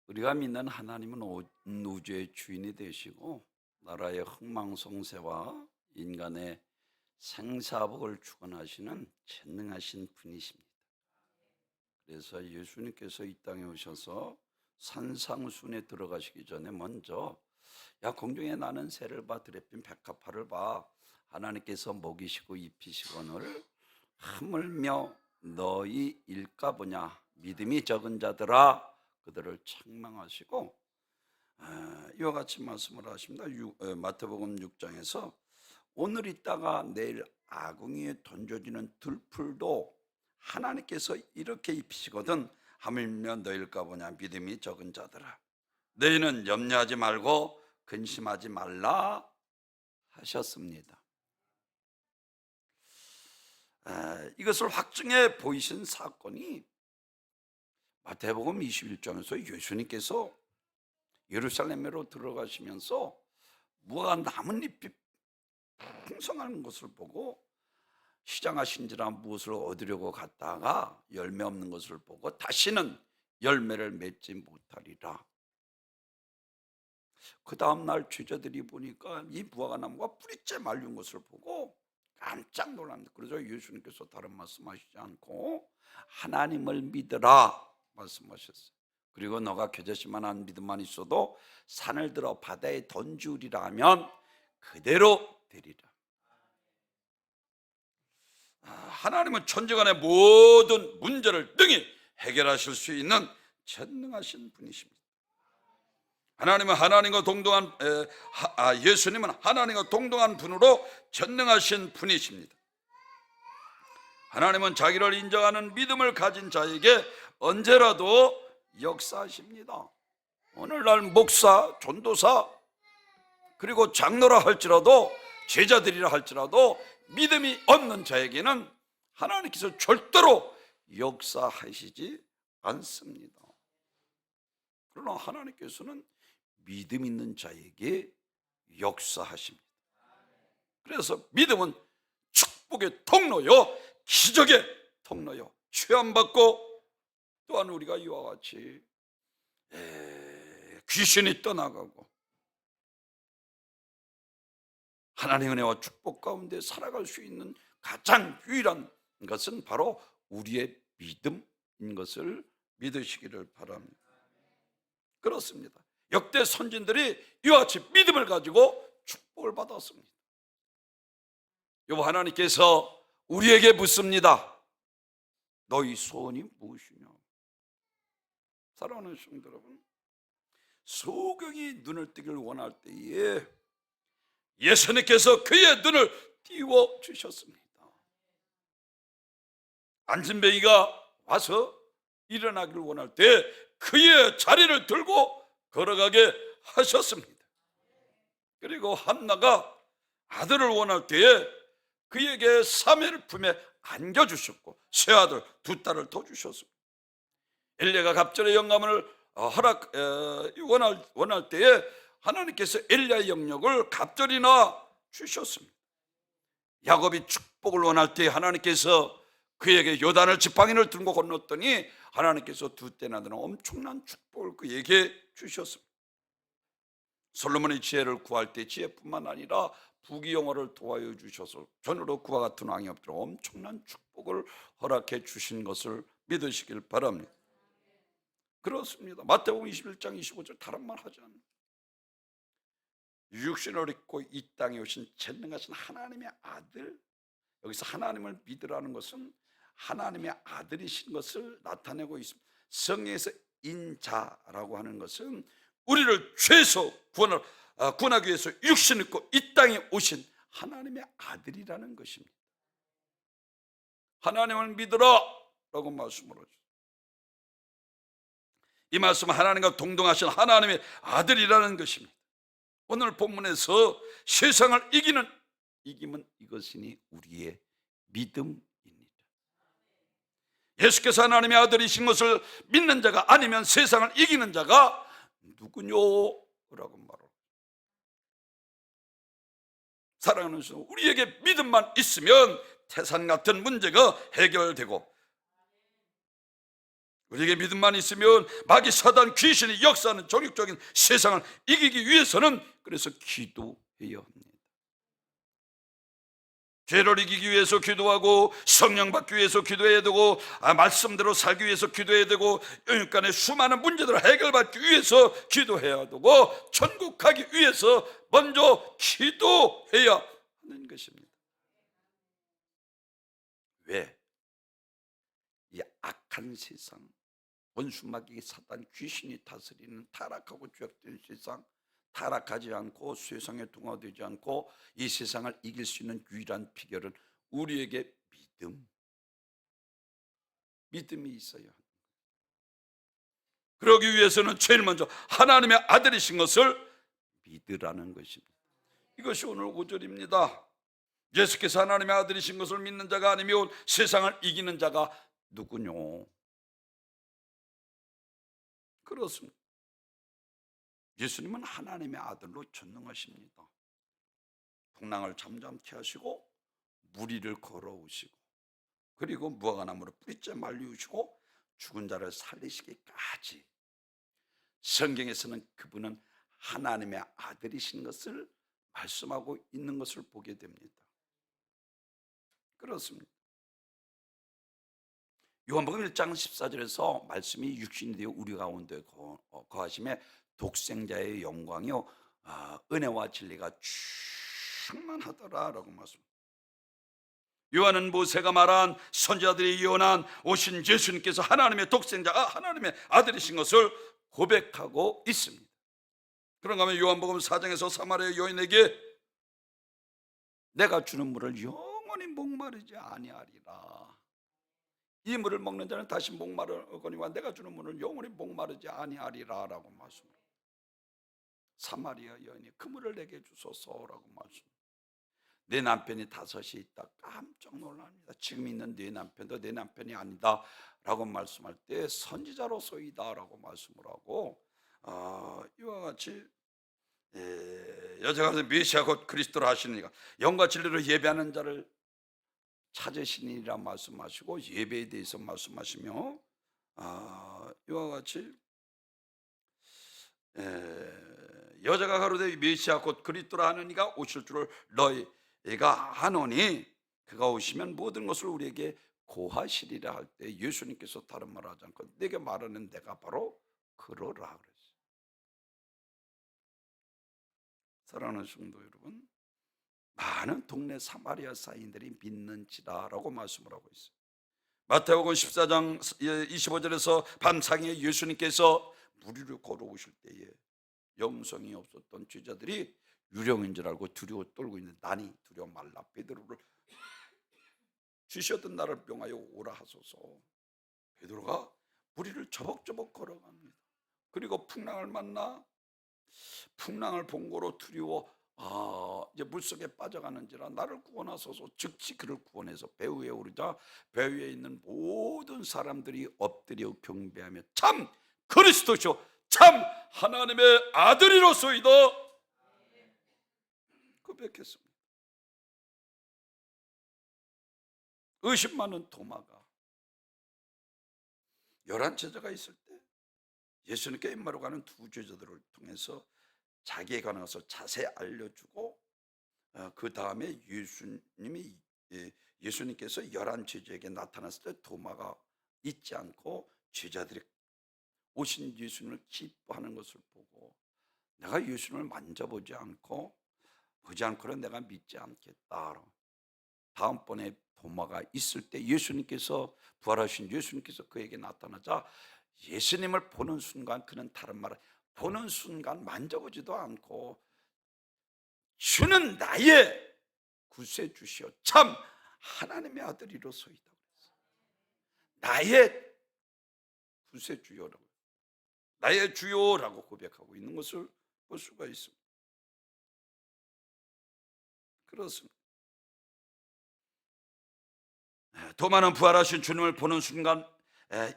우리가 믿는 하나님은 우주의 주인이 되시고 나라의 흥망성쇠와 인간의 생사복을 주관하시는 전능하신 분이십니다. 그래서 예수님께서 이 땅에 오셔서 산상순에 들어가시기 전에 먼저 야 공중에 나는 새를 봐 드레핀 백합화를 봐 하나님께서 먹이시고 입히시거늘 하물며 너희 일까보냐 믿음이 적은 자들아 그들을 책망하시고 이와 같이 말씀을 하십니다. 마태복음 6장에서 오늘 있다가 내일 아궁이에 던져지는 들풀도 하나님께서 이렇게 입히시거든 하물며 너희일까 보냐 믿음이 적은 자들아 너희는 염려하지 말고 근심하지 말라 하셨습니다. 이것을 확증해 보이신 사건이 마태복음 21장에서 예수님께서 예루살렘으로 들어가시면서 무화과 나뭇잎이 풍성한 것을 보고 시장하신지라 무엇을 얻으려고 갔다가 열매 없는 것을 보고 다시는 열매를 맺지 못하리라. 그 다음날 제자들이 보니까 이 무화과 나무가 뿌리째 말린 것을 보고 깜짝 놀랍니다. 그래서 예수님께서 다른 말씀하시지 않고 하나님을 믿으라 말씀하셨어요. 그리고 너가 겨자씨만한 믿음만 있어도 산을 들어 바다에 던지우리라 하면 그대로 되리라. 하나님은 천지간의 모든 문제를 능히 해결하실 수 있는 전능하신 분이십니다. 하나님은 하나님과 동등한 예수님은 하나님과 동등한 분으로 전능하신 분이십니다. 하나님은 자기를 인정하는 믿음을 가진 자에게 언제라도 역사하십니다. 오늘날 목사, 전도사 그리고 장로라 할지라도 제자들이라 할지라도 믿음이 없는 자에게는 하나님께서 절대로 역사하시지 않습니다. 그러나 하나님께서는 믿음 있는 자에게 역사하십니다. 그래서 믿음은 축복의 통로요 기적의 통로요 취함받고 또한 우리가 이와 같이 귀신이 떠나가고 하나님의 은혜와 축복 가운데 살아갈 수 있는 가장 유일한 것은 바로 우리의 믿음인 것을 믿으시기를 바랍니다. 그렇습니다. 역대 선진들이 이와 같이 믿음을 가지고 축복을 받았습니다. 여보 하나님께서 우리에게 묻습니다. 너희 소원이 무엇이냐? 사랑하는 성도 여러분, 소경이 눈을 뜨길 원할 때에 예수님께서 그의 눈을 띄워주셨습니다. 안진뱅이가 와서 일어나기를 원할 때 그의 자리를 들고 걸어가게 하셨습니다. 그리고 한나가 아들을 원할 때에 그에게 사매를 품에 안겨주셨고 새아들 두 딸을 더 주셨습니다. 엘리야가 갑절의 영감을 원할 때에 하나님께서 엘리야의 영역을 갑절이나 주셨습니다. 야곱이 축복을 원할 때 하나님께서 그에게 요단을 지팡이를 들고 건넜더니 하나님께서 두 때나 되는 엄청난 축복을 그에게 주셨습니다. 솔로몬의 지혜를 구할 때 지혜뿐만 아니라 부귀영화를 도와여 주셔서 전으로 그와 같은 왕이 없도록 엄청난 축복을 허락해 주신 것을 믿으시길 바랍니다. 그렇습니다. 마태복음 21장 25절 다른 말 하지 않습니다. 육신을 입고 이 땅에 오신 전능하신 하나님의 아들, 여기서 하나님을 믿으라는 것은 하나님의 아들이신 것을 나타내고 있습니다. 성경에서 인자라고 하는 것은 우리를 죄에서 구원하기 위해서 육신을 입고 이 땅에 오신 하나님의 아들이라는 것입니다. 하나님을 믿으라 라고 말씀을 하죠. 이 말씀은 하나님과 동등하신 하나님의 아들이라는 것입니다. 오늘 본문에서 세상을 이기면 이것이니 우리의 믿음입니다. 예수께서 하나님의 아들이신 것을 믿는 자가 아니면 세상을 이기는 자가 누구뇨? 라고 말합니다. 사랑하는 수, 우리에게 믿음만 있으면 태산 같은 문제가 해결되고 우리에게 믿음만 있으면 마귀 사단 귀신이 역사하는 정욕적인 세상을 이기기 위해서는 그래서 기도해야 합니다. 죄를 이기기 위해서 기도하고 성령 받기 위해서 기도해야 되고 말씀대로 살기 위해서 기도해야 되고 영육간의 수많은 문제들을 해결받기 위해서 기도해야 되고 천국 가기 위해서 먼저 기도해야 하는 것입니다. 왜? 이 악한 세상, 원수 마귀 사단 귀신이 다스리는 타락하고 죄악된 세상, 타락하지 않고 세상에 동화되지 않고 이 세상을 이길 수 있는 유일한 비결은 우리에게 믿음이 있어야 합니다. 그러기 위해서는 제일 먼저 하나님의 아들이신 것을 믿으라는 것입니다. 이것이 오늘 5절입니다. 예수께서 하나님의 아들이신 것을 믿는 자가 아니면 세상을 이기는 자가 누구뇨? 그렇습니다. 예수님은 하나님의 아들로 전능하십니다. 풍랑을 잠잠케 하시고 무리를 걸어오시고 그리고 무화과나무로 뿌리째 말리우시고 죽은 자를 살리시기까지 성경에서는 그분은 하나님의 아들이신 것을 말씀하고 있는 것을 보게 됩니다. 그렇습니다. 요한복음 1장 14절에서 말씀이 육신이 되어 우리 가운데 거하심에 독생자의 영광이요 은혜와 진리가 충만하더라라고 말씀합니다. 요한은 모세가 말한 선지자들이 예언한 오신 예수님께서 하나님의 독생자가 하나님의 아들이신 것을 고백하고 있습니다. 그런가 하면 요한복음 4장에서 사마리아 여인에게 내가 주는 물을 영원히 목마르지 아니하리라. 이 물을 먹는 자는 다시 목마르거니와 내가 주는 물은 영원히 목마르지 아니하리라 라고 말씀합니다. 사마리아 여인이 그 물을 내게 주소서라고 말씀합니다. 내 남편이 5이 있다. 깜짝 놀랍니다. 지금 있는 내 남편도 내 남편이 아니다 라고 말씀할 때 선지자로서이다 라고 말씀을 하고 이와 같이 여자가 메시아 곧 그리스도를 하시니까 영과 진리로 예배하는 자를 찾으시니라 말씀하시고 예배에 대해서 말씀하시며 이와 같이 여자가 가로되 메시아 곧 그리스도라 하는 이가 오실 줄을 너희가 아노니 그가 오시면 모든 것을 우리에게 고하시리라 할 때 예수님께서 다른 말 하지 않고 내게 말하는 내가 바로 그러라 그랬어요. 사랑하는 성도 여러분, 많은 동네 사마리아 사인들이 믿는지라라고 말씀을 하고 있어요. 마태복음 14장 25절에서 밤상에 예수님께서 무리를 걸어오실 때에 영성이 없었던 제자들이 유령인 줄 알고 두려워 떨고 있는데 나니 두려워 말라 베드로를 주셨던 나를 명하여 오라 하소서. 베드로가 무리를 저벅저벅 걸어갑니다. 그리고 풍랑을 만나 풍랑을 본 거로 두려워 이제 물속에 빠져가는지라 나를 구원하소서. 즉시 그를 구원해서 배 위에 오르자 배 위에 있는 모든 사람들이 엎드려 경배하며 참 그리스도시오 참 하나님의 아들이로소이다 고백했습니다. 의심 많은 도마가 11제자가 있을 때 예수님께 임마로 가는 2제자들을 통해서 자기에 관한 것을 자세히 알려주고 그 다음에 예수님께서 11제자에게 나타났을 때 도마가 잊지 않고 제자들이 오신 예수님을 기뻐하는 것을 보고 내가 예수님을 만져보지 않고 보지 않고는 내가 믿지 않겠다. 다음번에 도마가 있을 때 예수님께서 부활하신 예수님께서 그에게 나타나자 예수님을 보는 순간 그는 다른 말을 보는 순간 만져보지도 않고 주는 나의 구세주시오 참 하나님의 아들이로소이다. 나의 구세주요라고 나의 주요라고 고백하고 있는 것을 볼 수가 있습니다. 그렇습니다. 도마는 부활하신 주님을 보는 순간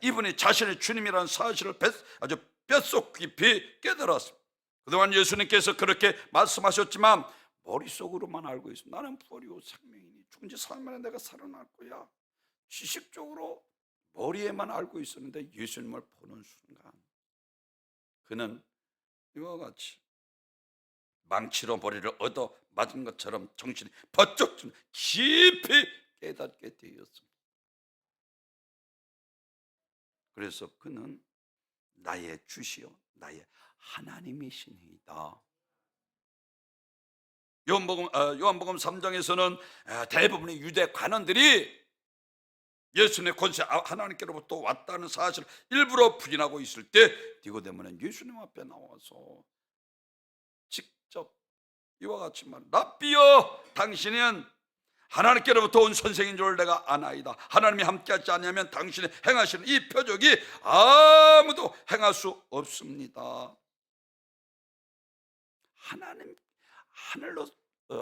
이분이 자신의 주님이라는 사실을 아주 뼛속 깊이 깨달았습니다. 그동안 예수님께서 그렇게 말씀하셨지만 머릿속으로만 알고 있습니다. 나는 부활이요 생명이니 죽은 지 3일 만에 내가 살아날 거야. 지식적으로 머리에만 알고 있었는데 예수님을 보는 순간 그는 이와 같이 망치로 머리를 얻어 맞은 것처럼 정신이 번쩍 드는 깊이 깨닫게 되었습니다. 그래서 그는 나의 주시요 나의 하나님이시니이다. 요한복음 3장에서는 대부분의 유대 관원들이 예수님의 권세 하나님께로부터 왔다는 사실을 일부러 부인하고 있을 때 니고데모는 예수님 앞에 나와서 직접 이와 같이 말, 랍비여, 당신은 하나님께로부터 온 선생인 줄 내가 아나이다. 하나님이 함께하지 않으면 당신이 행하시는 이 표적이 아무도 행할 수 없습니다.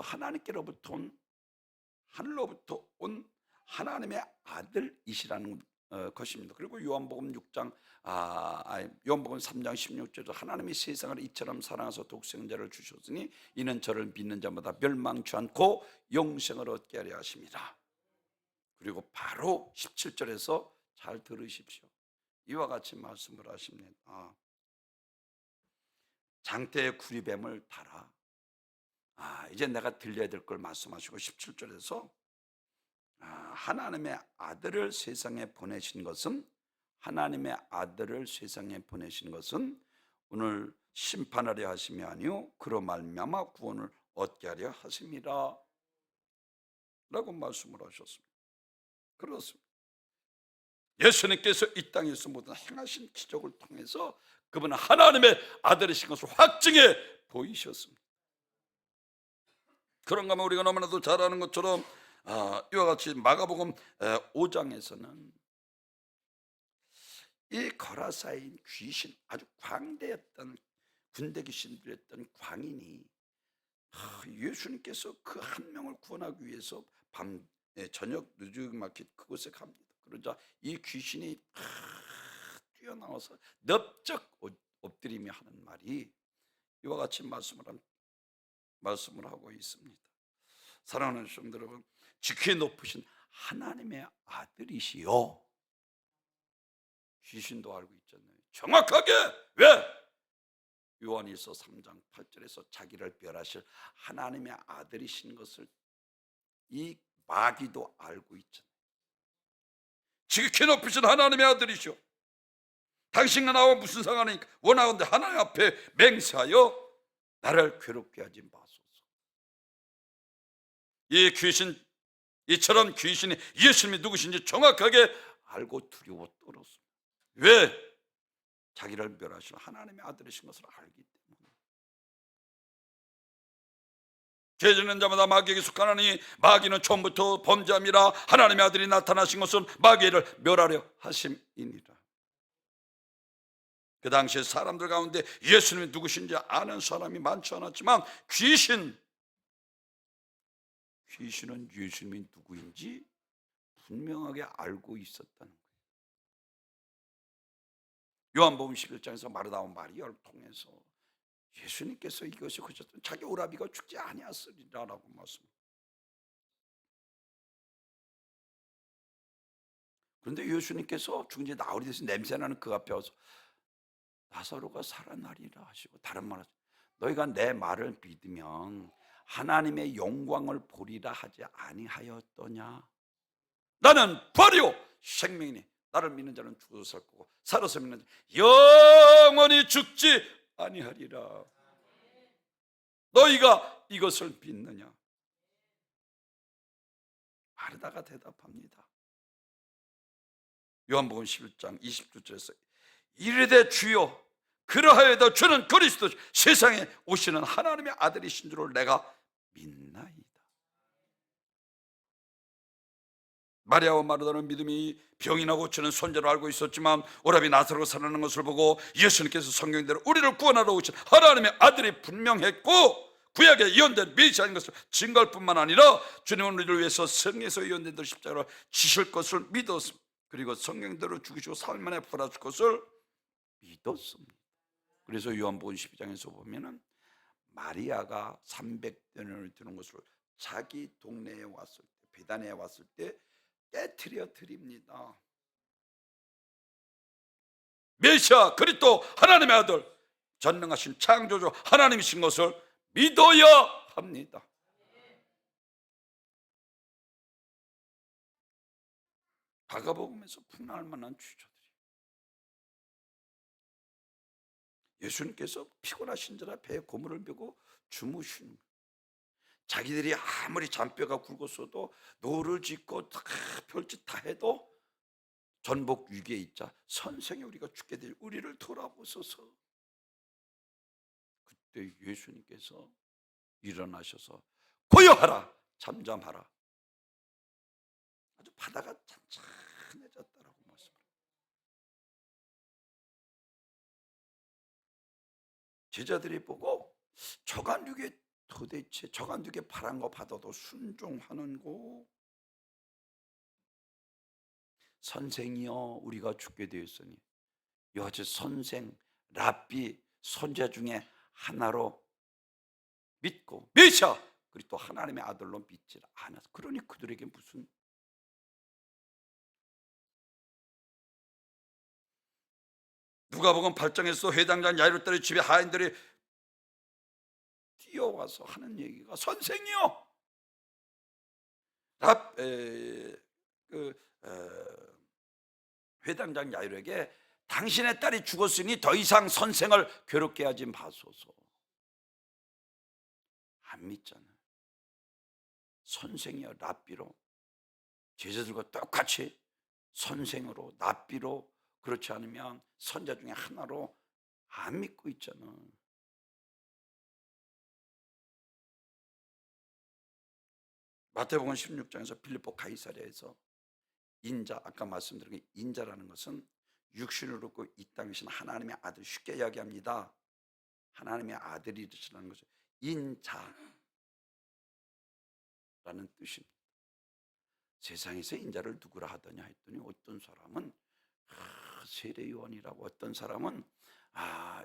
하나님께로부터 온 하나님의 아들이시라는 것입니다. 그리고 요한복음 6장 요한복음 3장 16절에서 하나님이 세상을 이처럼 사랑하사 독생자를 주셨으니 이는 저를 믿는 자마다 멸망치 않고 영생을 얻게 하려 하심이라. 그리고 바로 17절에서 잘 들으십시오. 이와 같이 말씀을 하십니다. 장대의 구리뱀을 달아. 이제 내가 들려야 될 걸 말씀하시고 17절에서 하나님의 아들을 세상에 보내신 것은 오늘 심판하려 하심이 아니요 그로 말미암아 구원을 얻게 하려 하심이라 라고 말씀을 하셨습니다. 그렇습니다. 예수님께서 이 땅에서 모든 행하신 기적을 통해서 그분은 하나님의 아들이신 것을 확증해 보이셨습니다. 그런가 하면 우리가 너무나도 잘 아는 것처럼 이와 같이 마가복음 5장에서는 이 거라사인 귀신, 아주 광대했던 군대 귀신들이었던 광인이 예수님께서 그 한 명을 구원하기 위해서 저녁 늦지막히 그곳에 갑니다. 그러자 이 귀신이 뛰어나와서 넓적 엎드리며 하는 말이 이와 같이 말씀을 하고 있습니다. 사랑하는 시청자 여러분, 지극히 높으신 하나님의 아들이시요. 귀신도 알고 있잖아요. 정확하게 왜? 요한일서 3장 8절에서 자기를 멸하실 하나님의 아들이신 것을 이 마귀도 알고 있잖아요. 지극히 높으신 하나님의 아들이시오. 당신과 나와 무슨 상관이니까 원하건대 하나님 앞에 맹세하여 나를 괴롭게 하지 마소서. 이처럼 귀신이 예수님이 누구신지 정확하게 알고 두려워 떨었습니다. 왜? 자기를 멸하시는 하나님의 아들이신 것을 알기 때문에. 죄 짓는 자마다 마귀에게 속하나니 마귀는 처음부터 범죄함이라 하나님의 아들이 나타나신 것은 마귀를 멸하려 하심이니라. 그 당시에 사람들 가운데 예수님이 누구신지 아는 사람이 많지 않았지만 귀신은 예수님이 누구인지 분명하게 알고 있었다는 거예요. 요한복음 11장에서 말하다온 마리아를 통해서 예수님께서 이것이 그쳤던 자기 오라비가 죽지 아니하으리라라고 말씀합니다. 그런데 예수님께서 죽은 지 나흘이 돼서 냄새나는 그 앞에 와서 나사로가 살아나리라 하시고, 다른 말로 너희가 내 말을 믿으면 하나님의 영광을 보리라 하지 아니하였더냐. 나는 부활이요 생명이니 나를 믿는 자는 죽어도 살 거고 살아서 믿는 자 영원히 죽지 아니하리라. 너희가 이것을 믿느냐? 마르다가 대답합니다. 요한복음 11장 29절에서 이르되 주여 그러하여도 주는 그리스도 세상에 오시는 하나님의 아들이신 줄을 내가 믿나이다. 마리아와 마르다는 믿음이 병이나 고치는 손자로 알고 있었지만 오라비 나사로가 살아나는 것을 보고 예수님께서 성경대로 우리를 구원하러 오신 하나님의 아들이 분명했고 구약에 예언된 메시아인 것을 증거할 뿐만 아니라 주님은 우리를 위해서 성에서 예언된 대로 십자가로 지실 것을 믿었습니다. 그리고 성경대로 죽으시고 사흘 만에 부활하실 것을 믿었습니다. 그래서 요한복음 12장에서 보면은 마리아가 300대년을 드는 것을 자기 동네에 왔을 때, 베다니에 왔을 때 깨트려 드립니다. 메시아 그리스도 하나님의 아들 전능하신 창조주 하나님이신 것을 믿어야 합니다. 마가복음에서 풍랑할 만한 주저들이, 예수님께서 피곤하신 자라 배에 고무를 메고 주무시는 거예요. 자기들이 아무리 잔뼈가 굵었어도 노를 짓고 별짓 다 해도 전복 위기에 있자 선생이 우리가 죽게 될 우리를 돌아보소서. 그때 예수님께서 일어나셔서 고요하라 잠잠하라, 아주 바다가 찬찬해졌다라고 말씀합니다. 제자들이 보고 저간육에 도대체 저간육에 바란 거 받아도 순종하는 거, 선생이여 우리가 죽게 되었으니 여하튼 선생 랍비 선자 중에 하나로 믿고 메시아 그리스도 하나님의 아들로 믿지 않았어. 그러니 그들에게 무슨 누가복음 8장에서 회당장 야이로딸의 집에 하인들이 뛰어와서 하는 얘기가 선생이요 회당장 야이로에게 당신의 딸이 죽었으니 더 이상 선생을 괴롭게 하지 마소서. 안 믿잖아요. 선생이요 랍비로, 제자들과 똑같이 선생으로 랍비로, 그렇지 않으면 선자 중에 하나로 안 믿고 있잖아. 마태복음 16장에서 빌립보 가이사랴에서 인자, 아까 말씀드린 인자라는 것은 육신을 얻고 이 땅에 계신 하나님의 아들, 쉽게 이야기합니다. 하나님의 아들이시라는 것은 인자라는 뜻입니다. 세상에서 인자를 누구라 하더냐 했더니 어떤 사람은 세례요한이라고, 어떤 사람은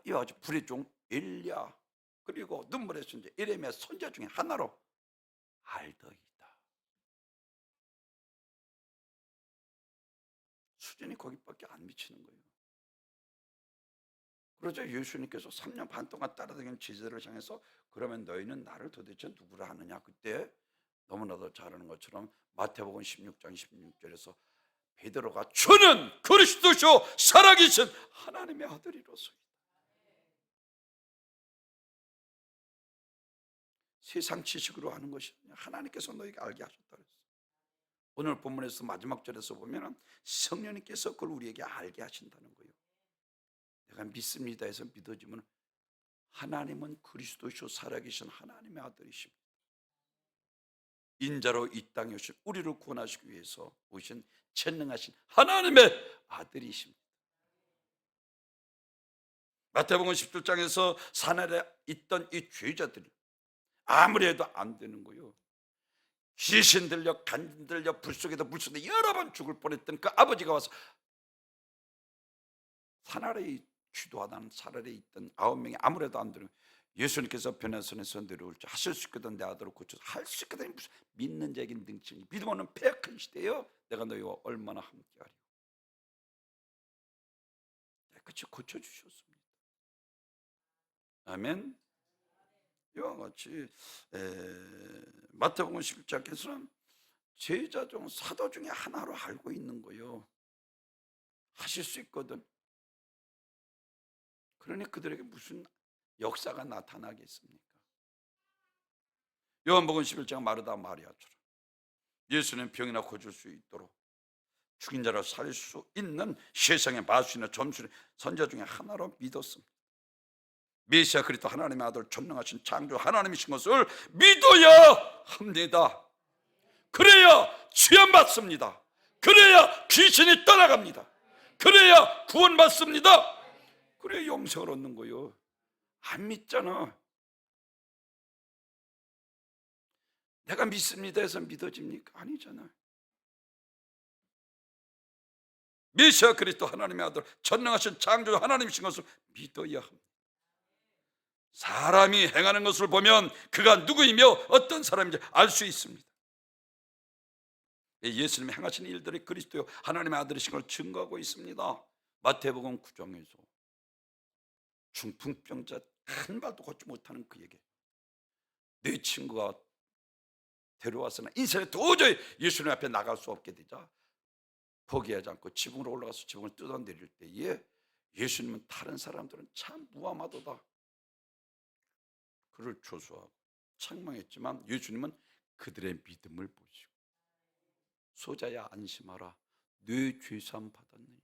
이 아주 불의 종 엘리야, 그리고 눈물의 손자 예레미야 선자 중에 하나로 알더이다. 수준이 거기밖에 안 미치는 거예요. 그러자 예수님께서 3년 반 동안 따라다니는 제자들을 향해서 그러면 너희는 나를 도대체 누구라 하느냐. 그때 너무나도 잘 아는 것처럼 마태복음 16장 16절에서 베드로가 주는 그리스도시요 살아계신 하나님의 아들이로소이다. 세상 지식으로 아는 것이 아니라 하나님께서 너희에게 알게 하셨다 그랬어요. 오늘 본문에서 마지막 절에서 보면 성령님께서 그걸 우리에게 알게 하신다는 거예요. 내가 믿습니다 해서 믿어지면 하나님은 그리스도시요 살아계신 하나님의 아들이십니다. 인자로 이 땅에 오신 우리를 구원하시기 위해서 오신 전능하신 하나님의 아들이십니다. 마태복음 17장에서 산아래 있던 이 죄자들이 아무리 해도 안 되는 거예요. 귀신 들려 간 들려 불 속에도 물 속에 여러 번 죽을 뻔했던 그 아버지가 와서 산 아래에 기도하던 산 아래에 있던 9명이 아무래도 안 되는, 예수님께서 변화선에서 내려올 줄 하실 수 있거든 내 아들을 고쳐서 할 수 있거든. 무슨 믿는 자에겐 능력이, 믿음 없는 패역한 시대예요. 내가 너희와 얼마나 함께하리요. 깨끗이 고쳐주셨습니다. 아멘. 이와 같이 마태복음 11장에서는 제자 중 사도 중에 하나로 알고 있는 거예요. 하실 수 있거든. 그러니 그들에게 무슨 역사가 나타나겠습니까? 요한복음 11장 마르다 마리아처럼 예수는 병이나 고칠 수 있도록 죽인 자를 살릴 수 있는 세상의 마수이나 점수는 선자 중에 하나로 믿었습니다. 메시아 그리스도 하나님의 아들 전능하신 창조 하나님이신 것을 믿어야 합니다. 그래야 죄안받습니다. 그래야 귀신이 떠나갑니다. 그래야 구원받습니다. 그래야 영생을 얻는 거예요. 안 믿잖아. 내가 믿습니다 해서 믿어집니까? 아니잖아. 메시아 그리스도 하나님의 아들 전능하신 창조 하나님이신 것을 믿어야 합니다. 사람이 행하는 것을 보면 그가 누구이며 어떤 사람인지 알 수 있습니다. 예수님이 행하신 일들이 그리스도요 하나님의 아들이신 걸 증거하고 있습니다. 마태복음 9장에서 중풍병자 한 발도 걷지 못하는 그에게 내 친구가 데려와서는 인생에 도저히 예수님 앞에 나갈 수 없게 되자 포기하지 않고 지붕으로 올라가서 지붕을 뜯어내릴 때에 예수님은 다른 사람들은 참 무함하도다 그를 조소하고 책망했지만 예수님은 그들의 믿음을 보시고 소자야 안심하라 네 죄사함 받았느니라.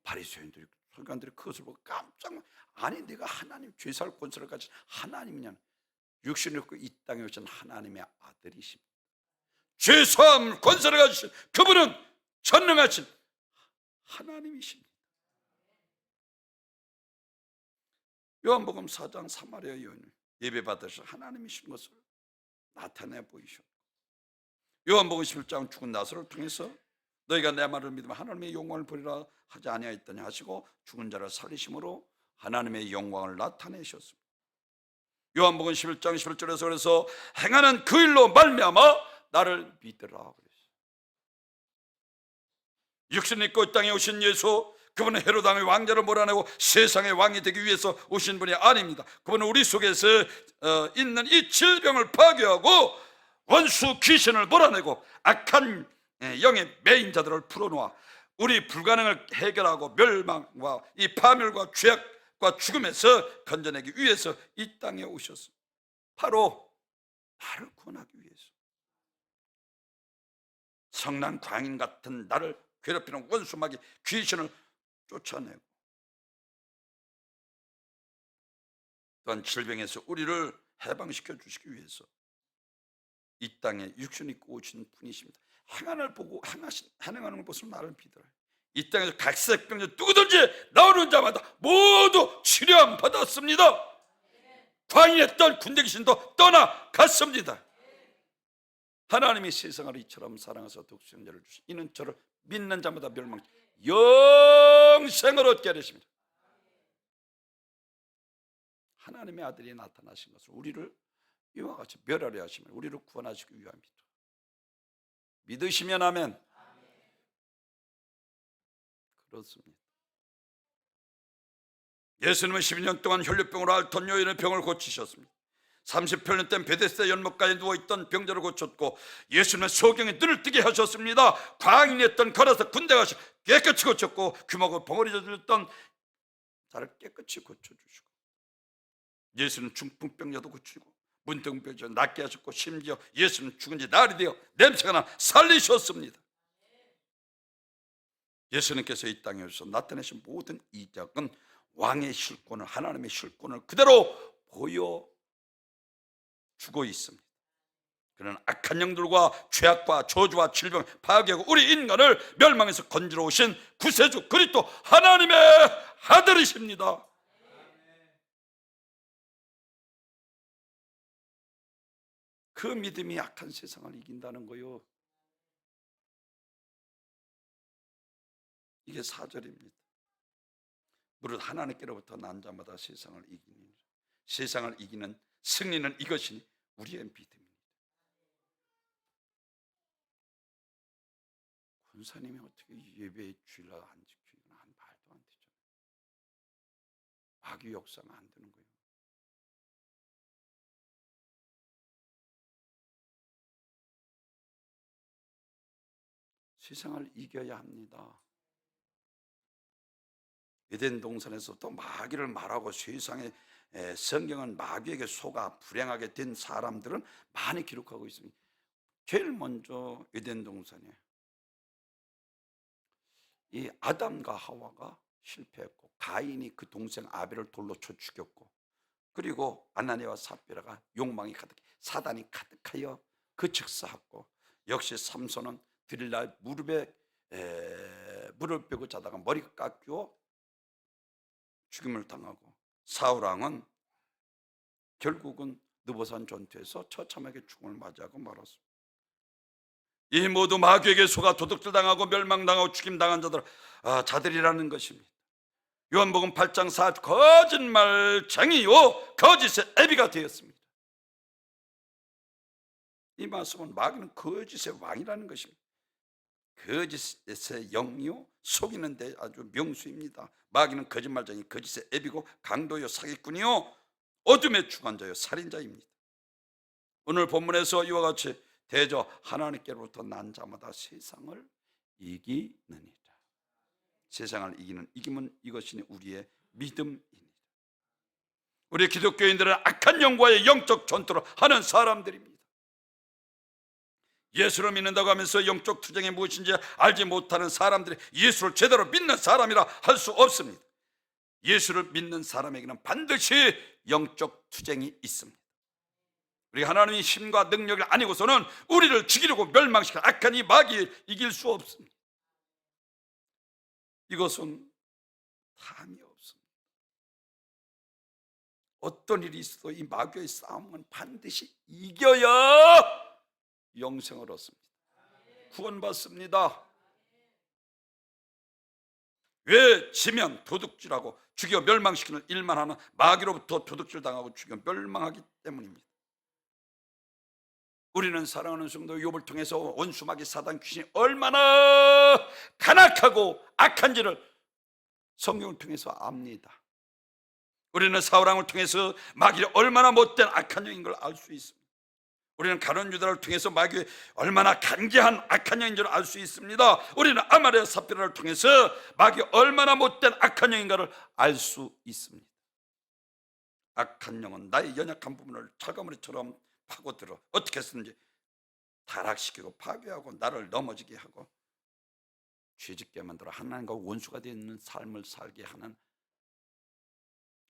바리새인들이 서기관들이 그것을 보고 깜짝 아니 내가 하나님 죄사할 권세를 가진 하나님이냐 육신을 입고 이 땅에 오신 하나님의 아들이십니다. 죄사함 권세를 가지신 그분은 전능하신 하나님이십니다. 요한복음 4장 사마리아 여인을 예배 받으셔 하나님이신 것을 나타내 보이셨고 요한복음 11장 죽은 나사로를 통해서 너희가 내 말을 믿으면 하나님의 영광을 보리라 하지 아니하였더냐 하시고 죽은 자를 살리심으로 하나님의 영광을 나타내셨습니다. 요한복음 11장 11절에서 그래서 행하는 그 일로 말미암아 나를 믿으라 그랬어요. 육신 입고 이 땅에 오신 예수 그분은 헤롯 왕의 왕자를 몰아내고 세상의 왕이 되기 위해서 오신 분이 아닙니다. 그분은 우리 속에서 있는 이 질병을 파괴하고 원수 귀신을 몰아내고 악한 영의 매인 자들을 풀어놓아 우리 불가능을 해결하고 멸망과 이 파멸과 죄악과 죽음에서 건져내기 위해서 이 땅에 오셨습니다. 바로 나를 구원하기 위해서. 성난 광인 같은 나를 괴롭히는 원수마귀 귀신을 쫓아내고 또한 질병에서 우리를 해방시켜 주시기 위해서 이 땅에 육신 입고 오신 분이십니다. 행하는 걸 보시고 나를 믿으라. 이 땅에서 각색병자 누구든지 나오는 자마다 모두 치료함 받았습니다. 광인했던 군대 귀신도 떠나갔습니다. 하나님이 세상을 이처럼 사랑하사 독생자를 주시 이는 저를 믿는 자마다 멸망 영생을 얻게 하십니다. 하나님의 아들이 나타나신 것은 우리를 이와 같이 멸하려 하시면 우리를 구원하시기 위함이다. 믿으시면 아멘. 그렇습니다. 예수님은 12년 동안 혈류병으로 앓던 여인의 병을 고치셨습니다. 38년 된 베데스다 연못가에 누워있던 병자를 고쳤고 예수님은 소경의 눈을 뜨게 하셨습니다. 광인이었던 걸어서 군대 가서 깨끗이 고쳤고 귀마고 벙어리 젖었던 자를 깨끗이 고쳐주시고 예수는 중풍병자도 고치고 문둥병자 낫게 하셨고 심지어 예수는 죽은 지 날이 되어 냄새가 나 살리셨습니다. 예수님께서 이 땅에 오셔서 나타내신 모든 이적은 왕의 실권을 하나님의 실권을 그대로 보여주고 있습니다. 그는 악한 영들과 죄악과 저주와 질병 파괴하고 우리 인간을 멸망에서 건지러 오신 구세주 그리스도 하나님의 아들이십니다. 그 믿음이 악한 세상을 이긴다는 거요. 이게 4절입니다. 무릇 하나님께로부터 난 자마다 세상을 이기니 세상을 이기는 승리는 이것이니 우리의 믿음입니다. 권사님이 어떻게 예배의 주일날 안 지키는 한 말도 안 되죠. 마귀 역사가 안 되는 거예요. 세상을 이겨야 합니다. 에덴 동산에서부터 마귀를 말하고 세상에 성경은 마귀에게 속아 불행하게 된 사람들은 많이 기록하고 있습니다. 제일 먼저 에덴 동산에 이 아담과 하와가 실패했고 가인이 그 동생 아벨을 돌로 쳐 죽였고 그리고 아나니와 삽비라가 욕망이 가득 사단이 가득하여 그 즉사했고 역시 삼손은 드릴라 무릎에 물을 빼고 자다가 머리가 깎여 죽임을 당하고 사울왕은 결국은 느보산 전투에서 처참하게 죽음을 맞이하고 말았습니다. 이 모두 마귀에게 속아 도둑질당하고 멸망당하고 죽임당한 자들이라는 것입니다. 요한복음 8장 4 거짓말쟁이요 거짓의 애비가 되었습니다. 이 말씀은 마귀는 거짓의 왕이라는 것입니다. 거짓의 영이요 속이는데 아주 명수입니다. 마귀는 거짓말쟁이, 거짓의 애비고 강도요 사기꾼이요 어둠의 주관자요 살인자입니다. 오늘 본문에서 이와 같이 대저 하나님께로부터 난 자마다 세상을 이기느니라. 세상을 이기면 이것이 우리의 믿음입니다. 우리 기독교인들은 악한 영과의 영적 전투를 하는 사람들입니다. 예수를 믿는다고 하면서 영적 투쟁이 무엇인지 알지 못하는 사람들이 예수를 제대로 믿는 사람이라 할 수 없습니다. 예수를 믿는 사람에게는 반드시 영적 투쟁이 있습니다. 우리 하나님의 힘과 능력을 아니고서는 우리를 죽이려고 멸망시킬 악한 이 마귀를 이길 수 없습니다. 이것은 담이 없습니다. 어떤 일이 있어도 이 마귀의 싸움은 반드시 이겨야 영생을 얻습니다. 구원받습니다. 왜 지면 도둑질하고 죽여 멸망시키는 일만 하는 마귀로부터 도둑질 당하고 죽여 멸망하기 때문입니다. 우리는 사랑하는 성도 욥을 통해서 원수 마귀 사단 귀신이 얼마나 간악하고 악한지를 성경을 통해서 압니다. 우리는 사울왕을 통해서 마귀가 얼마나 못된 악한 영인 걸 알 수 있습니다. 우리는 가룟 유다를 통해서 마귀가 얼마나 간계한 악한 영인 줄 알 수 있습니다. 우리는 아말렉 삽비라를 통해서 마귀가 얼마나 못된 악한 영인가를 알 수 있습니다. 악한 영은 나의 연약한 부분을 철가무리처럼 파고들어 어떻게 했는지 타락시키고 파괴하고 나를 넘어지게 하고 죄짓게 만들어 하나님과 원수가 되어 있는 삶을 살게 하는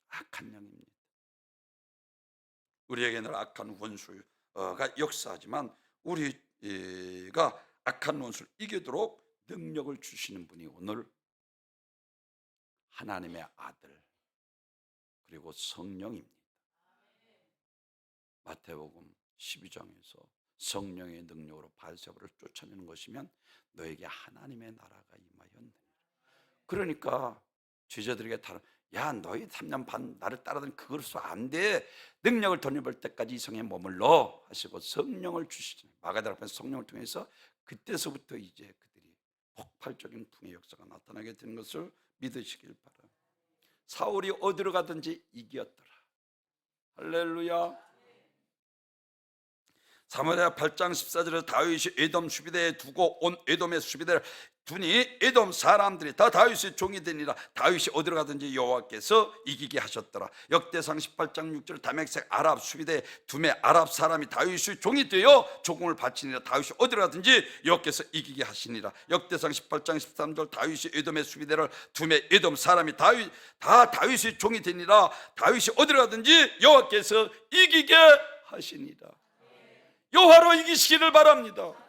악한 영입니다. 우리에게는 악한 원수가 역사하지만 우리가 악한 원수를 이기도록 능력을 주시는 분이 오늘 하나님의 아들 그리고 성령입니다. 마태복음 12장에서 성령의 능력으로 바알세바를 쫓아내는 것이면 너에게 하나님의 나라가 임하였느니라. 그러니까 제자들에게 야 너희 3년 반 나를 따르던 그것으로 안 돼. 능력을 덧입을 때까지 이 성에 머물러 하시고 성령을 주시죠. 마가다락 앞에서 성령을 통해서 그때서부터 이제 그들이 폭발적인 붕의 역사가 나타나게 되는 것을 믿으시길 바랍니다. 사울이 어디로 가든지 이겼더라. 할렐루야. 사무엘하 8장 14절에 다윗이 에돔 수비대에 두고 온 에돔의 수비대를 두니 에돔 사람들이 다 다윗의 종이 되니라. 다윗이 어디로 가든지 여호와께서 이기게 하셨더라. 역대상 18장 6절 다메섹 아랍 수비대에 두매 아랍 사람이 다윗의 종이 되어 조공을 바치니라. 다윗이 어디로 가든지 여호와께서 이기게 하시니라. 역대상 18장 13절 다윗이 에돔의 수비대를 두매 에돔 사람이 다 다윗의 종이 되니라. 다윗이 어디로 가든지 여호와께서 이기게 하시니라. 여호와로 이기시기를 바랍니다.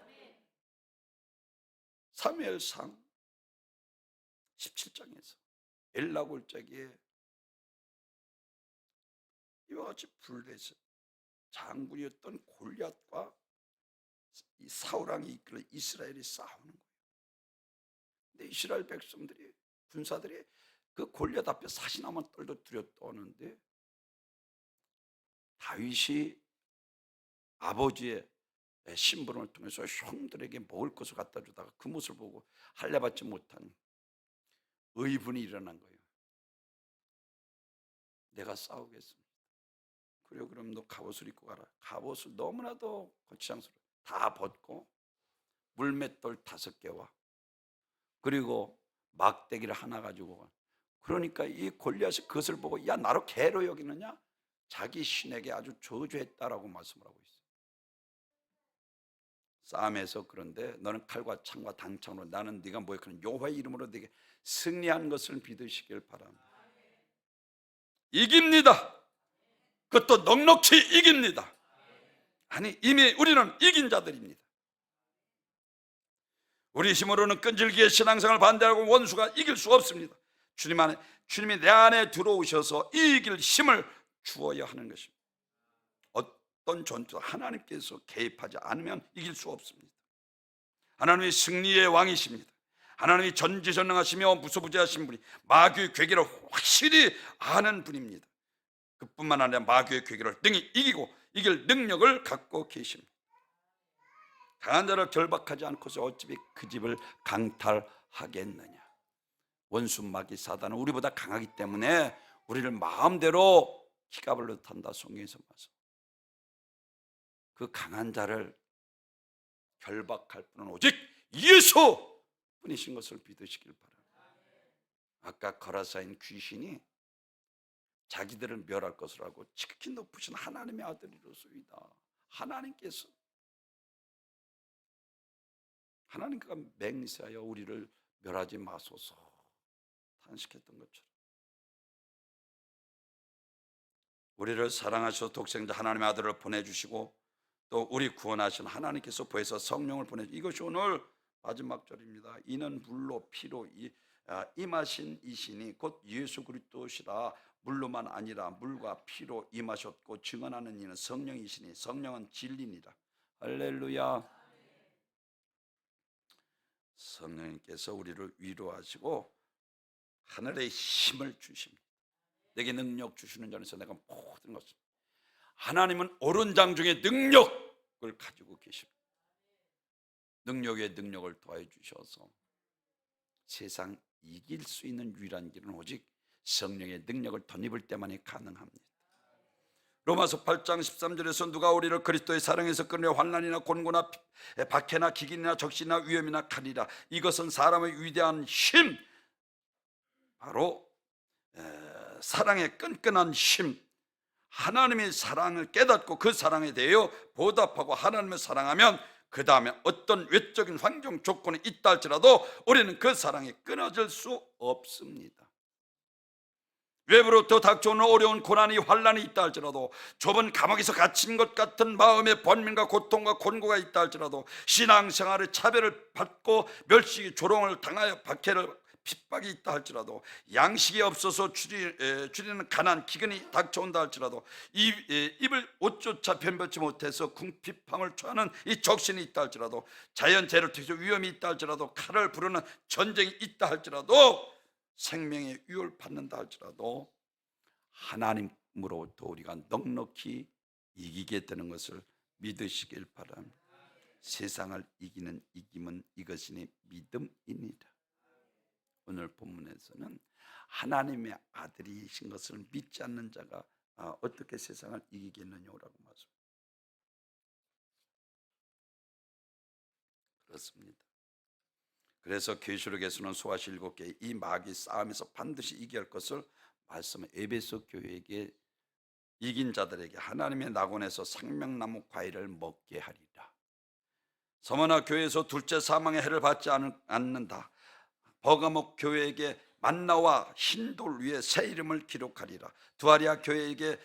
사무엘상 17장에서 엘라 골짜기에 이와 같이 불에서 장군이었던 골리앗과 이 사울왕이 이끌어 이스라엘이 싸우는 거예요. 근데 이스라엘 백성들이 군사들이 그 골리앗 앞에 사시나무 떨도 들여 떠오는데 다윗이 아버지의 심부름을 통해서 형들에게 먹을 것을 갖다 주다가 그 모습을 보고 할례받지 못한 의분이 일어난 거예요. 내가 싸우겠습니다. 그래 그럼 너 갑옷을 입고 가라. 갑옷을 너무나도 거치장스러워 다 벗고 물맷돌 5개와 그리고 막대기를 하나 가지고 가. 그러니까 이 골리앗이 그것을 보고 야 나로 개로 여기느냐? 자기 신에게 아주 저주했다라고 말씀을 하고 있어요. 싸움에서 그런데 너는 칼과 창과 당창으로 나는 네가 모욕하는 여호와의 이름으로 네게 승리한 것을 믿으시길 바랍니다. 이깁니다. 그것도 넉넉히 이깁니다. 아니 이미 우리는 이긴 자들입니다. 우리 힘으로는 끈질기게 신앙생활을 반대하고 원수가 이길 수 없습니다. 주님이 내 안에 들어오셔서 이길 힘을 주어야 하는 것입니다. 어떤 전투도 하나님께서 개입하지 않으면 이길 수 없습니다. 하나님이 승리의 왕이십니다. 하나님이 전지전능하시며 무소부재하신 분이 마귀의 괴계를 확실히 아는 분입니다. 그뿐만 아니라 마귀의 괴계를 능히 이기고 이길 능력을 갖고 계십니다. 강한 자를 결박하지 않고서 어찌 그 집을 강탈하겠느냐. 원수 마귀 사단은 우리보다 강하기 때문에 우리를 마음대로 기가발로 탄다. 성경에서 봐서 그 강한 자를 결박할 분은 오직 예수 뿐이신 것을 믿으시길 바랍니다. 아까 거라사인 귀신이 자기들을 멸할 것을 알고 지극히 높으신 하나님의 아들이로소이다. 하나님께가 맹세하여 우리를 멸하지 마소서 탄식했던 것처럼 우리를 사랑하셔서 독생자 하나님의 아들을 보내주시고 또 우리 구원하신 하나님께서 보혜사 성령을 보내주시고 이것이 오늘 마지막 절입니다. 이는 물로 피로 임하신 이시니 곧 예수 그리스도시라. 물로만 아니라 물과 피로 임하셨고 증언하는 이는 성령이시니 성령은 진리니라. 할렐루야. 성령님께서 우리를 위로하시고 하늘의 힘을 주십니다. 내게 능력 주시는 자에서 내가 모든 것을. 하나님은 오른장 중에 능력을 가지고 계십니다. 능력에 능력을 더해 주셔서 세상 이길 수 있는 유일한 길은 오직 성령의 능력을 덧입을 때만이 가능합니다. 로마서 8장 13절에서 누가 우리를 그리스도의 사랑에서 끊으려 환난이나 곤고나 박해나 기근이나 적신이나 위험이나 칼이라. 이것은 사람의 위대한 힘, 바로 사랑의 끈끈한 힘, 하나님의 사랑을 깨닫고 그 사랑에 대하여 보답하고 하나님을 사랑하면 그 다음에 어떤 외적인 환경 조건이 있다 할지라도 우리는 그 사랑이 끊어질 수 없습니다. 외부로부터 닥쳐오는 어려운 고난이 환난이 있다 할지라도 좁은 감옥에서 갇힌 것 같은 마음의 번민과 고통과 곤고가 있다 할지라도 신앙생활의 차별을 받고 멸시 조롱을 당하여 박해를 핍박이 있다 할지라도 양식이 없어서 줄이는 가난 기근이 닥쳐온다 할지라도 입을 옷조차 변변치 못해서 궁핍함을 초하는 이 적신이 있다 할지라도 자연재해를 통해서 위험이 있다 할지라도 칼을 부르는 전쟁이 있다 할지라도 생명의 위협을 받는다 할지라도 하나님으로부터 우리가 넉넉히 이기게 되는 것을 믿으시길 바랍니다. 세상을 이기는 이김은 이것이니 믿음이니라. 오늘 본문에서는 하나님의 아들이신 것을 믿지 않는 자가 어떻게 세상을 이기겠느냐라고 말씀합니다. 그렇습니다. 그래서 계시록에서는 소아시 7개 이 마귀 싸움에서 반드시 이겨야 할 것을 말씀 에베소 교회에게 이긴 자들에게 하나님의 낙원에서 생명나무 과일을 먹게 하리라. 서머나 교회에서 둘째 사망의 해를 받지 않는다. 버가목 교회에게 만나와 흰돌 위에 새 이름을 기록하리라. 두아리아 교회에게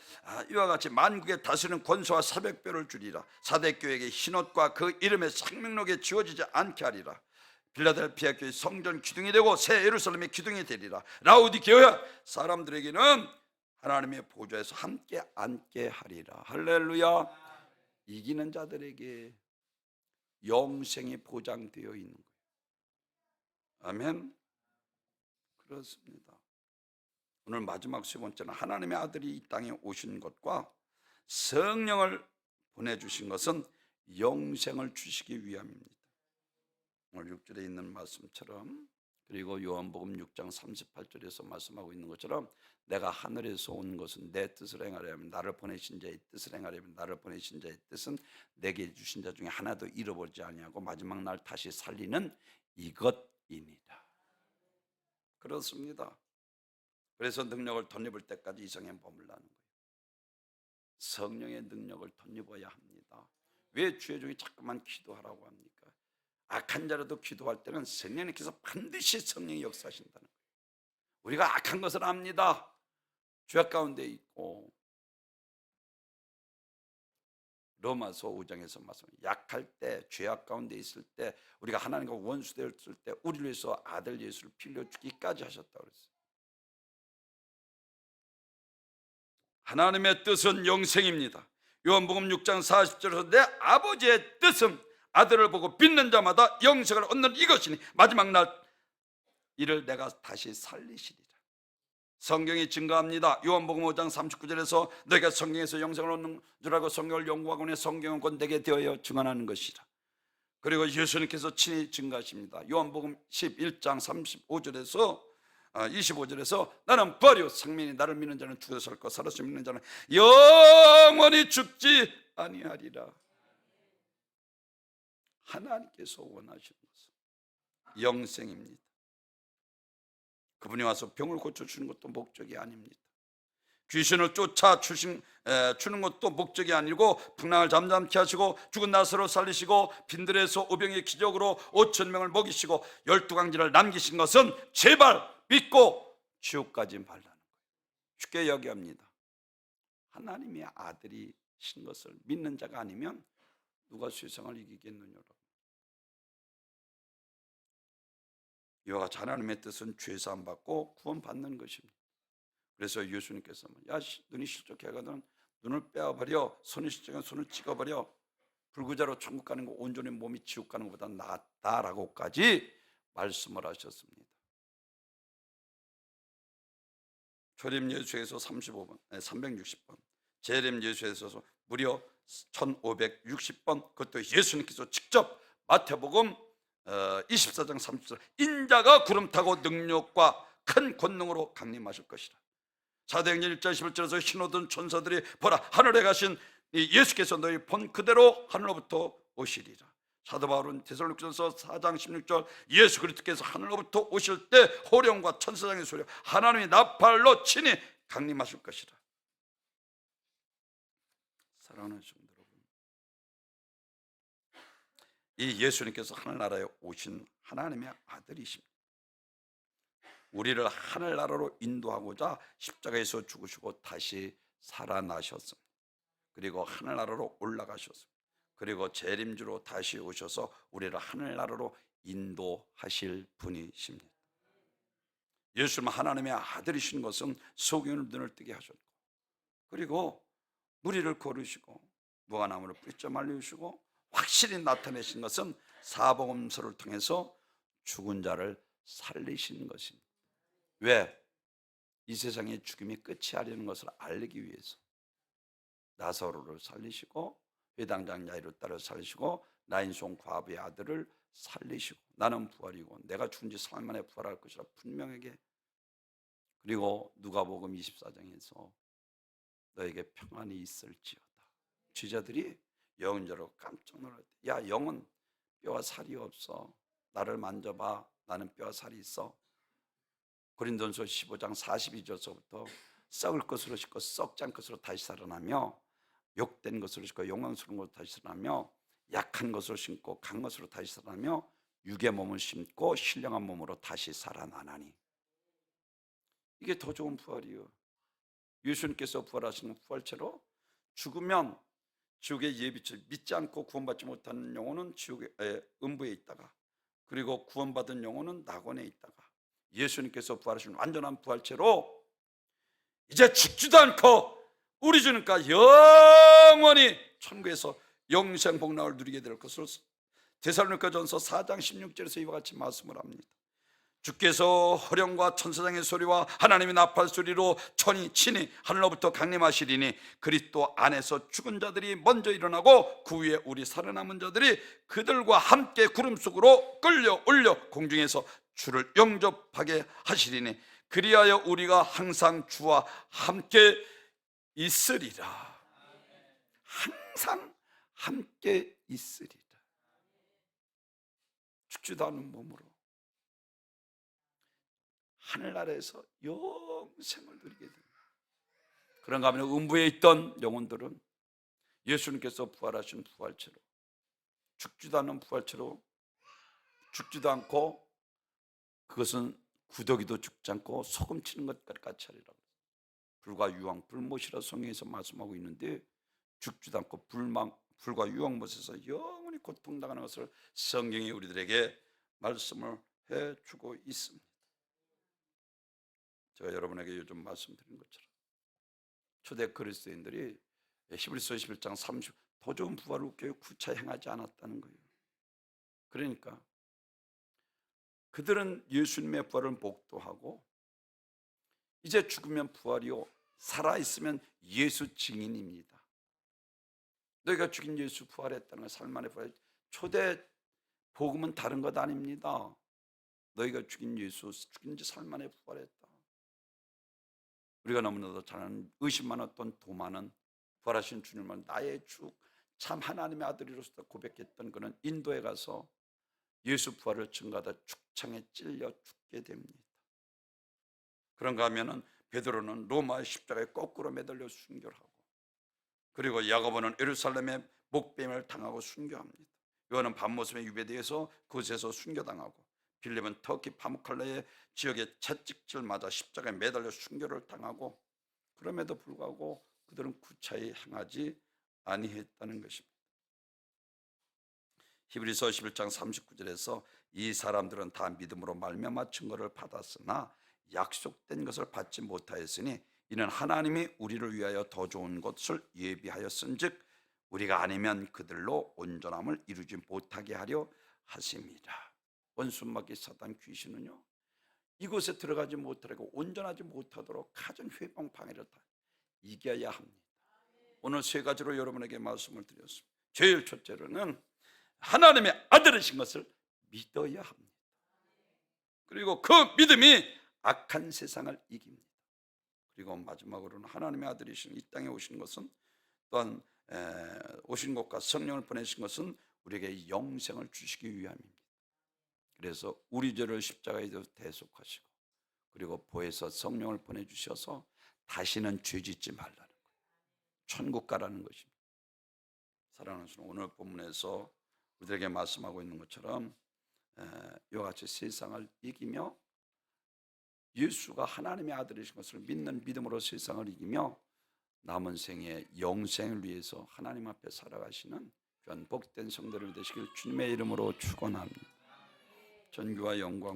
이와 같이 만국에 다스리는 권세와 새벽별을 주리라. 사대교회에게 흰옷과 그 이름의 생명록에 지워지지 않게 하리라. 빌라델피아 교회 성전 기둥이 되고 새 예루살렘의 기둥이 되리라. 라우디게아 사람들에게는 하나님의 보좌에서 함께 앉게 하리라. 할렐루야. 이기는 자들에게 영생이 보장되어 있는 거예요. 아멘. 그렇습니다. 오늘 마지막 세 번째는 하나님의 아들이 이 땅에 오신 것과 성령을 보내주신 것은 영생을 주시기 위함입니다. 오늘 6절에 있는 말씀처럼, 그리고 요한복음 6장 38절에서 말씀하고 있는 것처럼 내가 하늘에서 온 것은 내 뜻을 행하려면 나를 보내신 자의 뜻을 행하려면 나를 보내신 자의 뜻은 내게 주신 자 중에 하나도 잃어버리지 아니하고 마지막 날 다시 살리는 이것이니라. 그렇습니다. 그래서 능력을 덧입을 때까지 이 성에 머물라는 거예요. 성령의 능력을 덧입어야 합니다. 왜 주의 종이 자꾸만 기도하라고 합니까? 악한 자라도 기도할 때는 성령님께서 반드시 성령이 역사하신다는 거예요. 우리가 악한 것을 압니다. 죄악 가운데 있고, 로마서 5장에서 말씀합니다. 약할 때, 죄악 가운데 있을 때, 우리가 하나님과 원수되었을 때 우리를 위해서 아들 예수를 피 흘려 주기까지 하셨다고 그랬어요. 하나님의 뜻은 영생입니다. 요한복음 6장 40절에서 내 아버지의 뜻은 아들을 보고 믿는 자마다 영생을 얻는 이것이니 마지막 날 이를 내가 다시 살리시리라. 성경이 증거합니다. 요한복음 5장 39절에서 너희가 성경에서 영생을 얻는 줄 알고 성경을 연구하고 내 성경은 곧 내게 되어 증언하는 것이라. 그리고 예수님께서 친히 증가하십니다. 요한복음 11장 35절에서 25절에서 나는 부활이요 생명이 나를 믿는 자는 죽어도 살 것 살아서 믿는 자는 영원히 죽지 아니하리라. 하나님께서 원하시는 것은 영생입니다. 그분이 와서 병을 고쳐주는 것도 목적이 아닙니다. 귀신을 쫓아 주는 것도 목적이 아니고 풍랑을 잠잠케 하시고 죽은 나사로를 살리시고 빈들에서 오병의 기적으로 5천 명을 먹이시고 12강지를 남기신 것은 제발 믿고 지옥까지 말라는 거예요. 쉽게 이야기합니다. 하나님의 아들이신 것을 믿는 자가 아니면 누가 세상을 이기겠느냐라고. 이와 같이 하나님의 뜻은 죄사함 받고 구원받는 것입니다. 그래서 예수님께서 야 눈이 실족해가든 눈을 빼어버려, 손이 실족하면 손을 찍어버려, 불구자로 천국 가는 거 온전히 몸이 지옥 가는 것보다 낫다라고까지 말씀을 하셨습니다. 초림 예수에서 360번, 재림 예수에서 무려 1560번, 그것도 예수님께서 직접 마태복음 24장 30절 인자가 구름 타고 능력과 큰 권능으로 강림하실 것이라. 사도행전 1장 11절에서 신호든 천사들이 보라 하늘에 가신 예수께서 너희 본 그대로 하늘로부터 오시리라. 사도 바울은 데살로니가전서 4장 16절 예수 그리스도께서 하늘로부터 오실 때 호령과 천사장의 소리와 하나님이 나팔로 친히 강림하실 것이라. 사랑하는 성도 여러분, 이 예수님께서 하늘나라에 오신 하나님의 아들이십니다. 우리를 하늘나라로 인도하고자 십자가에서 죽으시고 다시 살아나셨습니다. 그리고 하늘나라로 올라가셨습니다. 그리고 재림주로 다시 오셔서 우리를 하늘나라로 인도하실 분이십니다. 예수님은 하나님의 아들이신 것은 소경의 눈을 뜨게 하셨고, 그리고 무리를 거르시고 무화과나무를 뿌리째 말리시고 확실히 나타내신 것은 사복음서를 통해서 죽은 자를 살리신 것입니다. 왜? 이 세상의 죽음이 끝이 아니라는 것을 알리기 위해서 나사로를 살리시고 회당장 야이로 딸을 살리시고 나인송 과부의 아들을 살리시고 나는 부활이고 내가 죽은 지 3일 만에 부활할 것이라 분명하게. 그리고 누가복음 24장에서 너에게 평안이 있을지어다. 제자들이 영혼자로 깜짝 놀랐대. 야 영은 뼈와 살이 없어. 나를 만져봐. 나는 뼈와 살이 있어. 고린도전서 15장 42절서부터 썩을 것으로 싣고 썩지 않을 것으로 다시 살아나며 욕된 것으로 싣고 영광스러운 것으로 다시 살아나며 약한 것으로 심고 강 것으로 다시 살아나며 육의 몸을 심고 신령한 몸으로 다시 살아나나니. 이게 더 좋은 부활이요. 예수님께서 부활하시는 부활체로 죽으면 지옥의 예비처 믿지 않고 구원받지 못하는 영혼은 지옥의 음부에 있다가, 그리고 구원받은 영혼은 낙원에 있다가, 예수님께서 부활하신 완전한 부활체로 이제 죽지도 않고 우리 주님과 영원히 천국에서 영생 복락을 누리게 될 것을 데살로니가전서 4장 16절에서 이와 같이 말씀을 합니다. 주께서 호령과 천사장의 소리와 하나님의 나팔 소리로 천이 친히 하늘로부터 강림하시리니 그리스도 안에서 죽은 자들이 먼저 일어나고 그 위에 우리 살아남은 자들이 그들과 함께 구름 속으로 끌려 올려 공중에서 주를 영접하게 하시리니 그리하여 우리가 항상 주와 함께 있으리라. 항상 함께 있으리라. 죽지도 않은 몸으로 하늘나라에서 영생을 누리게 됩니다. 그런가 하면 음부에 있던 영혼들은 예수님께서 부활하신 부활체로, 죽지도 않는 부활체로, 죽지도 않고, 그것은 구더기도 죽지 않고 소금 치는 것 같이 하리라고. 불과 유황 불못이라 성경에서 말씀하고 있는데 죽지도 않고 불과 유황못에서 영원히 고통당하는 것을 성경이 우리들에게 말씀을 해주고 있습니다. 제가 여러분에게 요즘 말씀드린 것처럼 초대 그리스도인들이 히브리서 11장 30 더 좋은 부활을 구차 행하지 않았다는 거예요. 그러니까 그들은 예수님의 부활을 목도하고 이제 죽으면 부활이요 살아있으면 예수 증인입니다. 너희가 죽인 예수 부활했다는 걸 살만의 부활. 초대 복음은 다른 것 아닙니다. 너희가 죽인 예수, 죽인 지 사흘 만에 부활했다. 우리가 너무나도 잘 아는 의심 많았던 도마는 부활하신 주님을 나의 주, 참 하나님의 아들이로서 고백했던 그는 인도에 가서 예수 부활을 증거하다 죽창에 찔려 죽게 됩니다. 그런가 하면은 베드로는 로마의 십자가에 거꾸로 매달려 순교를 하고, 그리고 야고보는 예루살렘에 목뱀을 당하고 순교합니다. 요한은 밤모습에 유배되어서 그곳에서 순교당하고, 빌립은 터키 파무칼레의 지역에 채찍질 맞아 십자가에 매달려 순교를 당하고, 그럼에도 불구하고 그들은 구차히 행하지 아니했다는 것입니다. 히브리서 11장 39절에서 이 사람들은 다 믿음으로 말미암아 증거를 받았으나 약속된 것을 받지 못하였으니 이는 하나님이 우리를 위하여 더 좋은 것을 예비하였은즉 우리가 아니면 그들로 온전함을 이루지 못하게 하려 하심이라. 원수마귀 사단 귀신은요, 이곳에 들어가지 못하고 온전하지 못하도록 가진 회방 방해를 다 이겨야 합니다. 오늘 세 가지로 여러분에게 말씀을 드렸습니다. 제일 첫째로는 하나님의 아들이신 것을 믿어야 합니다. 그리고 그 믿음이 악한 세상을 이깁니다. 그리고 마지막으로는 하나님의 아들이신 이 땅에 오신 것은, 또한 오신 것과 성령을 보내신 것은 우리에게 영생을 주시기 위함입니다. 그래서 우리 죄를 십자가에 대속하시고, 그리고 보혜사 성령을 보내주셔서 다시는 죄짓지 말라는 거예요. 천국 가라는 것입니다. 사랑하는 성도, 오늘 본문에서 우리에게 말씀하고 있는 것처럼 이와 같이 세상을 이기며 예수가 하나님의 아들이신 것을 믿는 믿음으로 세상을 이기며 남은 생에 영생을 위해서 하나님 앞에 살아가시는 귀한 복된 성도들 되시길 주님의 이름으로 축원합니다. 전교와 영광